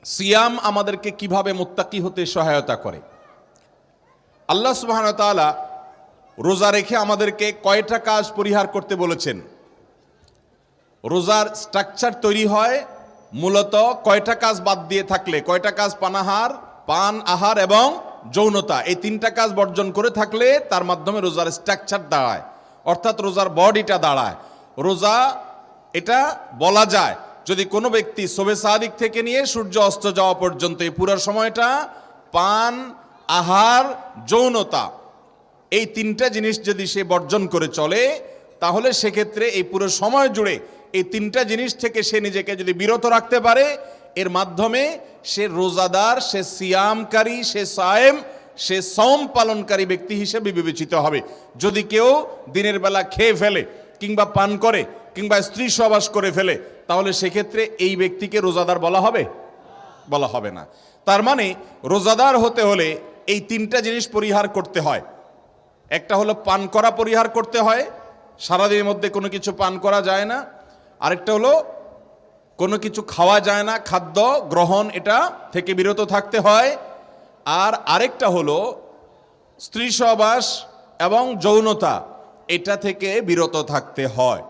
সিয়াম আমাদেরকে কিভাবে মুত্তাকি হতে সহায়তা করে। আল্লাহ সুবহানাহু ওয়া তাআলা রোজা রেখে আমাদেরকে কয়টা কাজ পরিহার করতে বলেছেন। রোজার স্ট্রাকচার তৈরি হয় মূলত কয়টা কাজ বাদ দিয়ে থাকলে, কয়টা কাজ পান আহার এবং যৌনতা, এই তিনটা কাজ বর্জন করে থাকলে তার মাধ্যমে রোজার স্ট্রাকচার দাঁড়ায়, অর্থাৎ রোজার বডিটা দাঁড়ায়। রোজা এটা বলা যায় যদি কোনো ব্যক্তি শবে সাদিক থেকে নিয়ে সূর্য অস্ত যাওয়া পর্যন্ত এই পুরো সময়টা পান আহার যৌনতা এই তিনটা জিনিস যদি সে বর্জন করে চলে, তাহলে সেক্ষেত্রে এই পুরো সময় জুড়ে এই তিনটা জিনিস থেকে সে নিজেকে যদি বিরত রাখতে পারে, এর মাধ্যমে সে রোজাদার, সে সিয়ামকারী, সে সায়েম, সে সওম পালনকারী ব্যক্তি হিসেবে বিবেচিত হবে। যদি কেউ দিনের বেলা খেয়ে ফেলে কিংবা পান করে কিংবা স্ত্রী সহবাস করে ফেলে, তাহলে সেক্ষেত্রে এই ব্যক্তিকে রোজাদার বলা হবে না। তার মানে রোজাদার হতে হলে এই তিনটা জিনিস পরিহার করতে হয়। একটা হলো পান করা পরিহার করতে হয়, সারাদিনের মধ্যে কোনো কিছু পান করা যায় না। আরেকটা হলো কোনো কিছু খাওয়া যায় না, খাদ্য গ্রহণ এটা থেকে বিরত থাকতে হয়। আর আরেকটা হলো স্ত্রী সহবাস এবং যৌনতা, এটা থেকে বিরত থাকতে হয়।